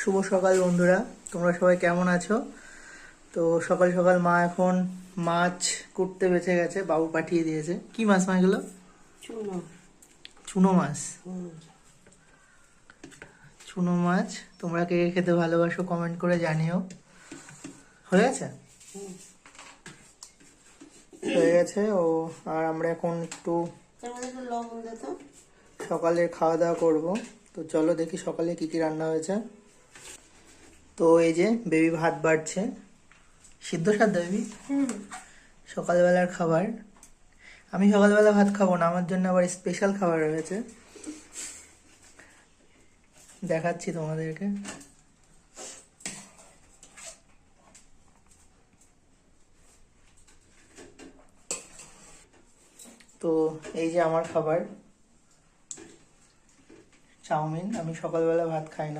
শুভ সকাল বন্ধুরা, তোমরা সবাই কেমন আছো? তো সকাল সকাল মা এখন মাছ কুটতে বেঁচে গেছে, বাবু পাঠিয়ে দিয়েছে। কি মাছ মা এগুলো? চুনো। চুনো মাছ। হুম। চুনো মাছ তোমরা কে কে খেতে ভালোবাসো কমেন্ট করে জানিও। হয়ে গেছে? হয়ে গেছে ও। আর আমরা এখন একটু তার মধ্যে একটু লবণ দে তো। সকালে খাওয়া দাওয়া করবো। তো চলো দেখি সকালে কি কি রান্না হয়েছে। তো এই যে বেবি ভাত বাড়ছে, সিদ্ধ সাদ্ধ বেবি সকালবেলার খাবার। আমি সকালবেলা ভাত খাবো না, আমার জন্য আবার স্পেশাল খাবার রয়েছে, দেখাচ্ছি তোমাদেরকে। তো এই যে আমার খাবার চাউমিন। আমি সকালবেলা ভাত খাই না।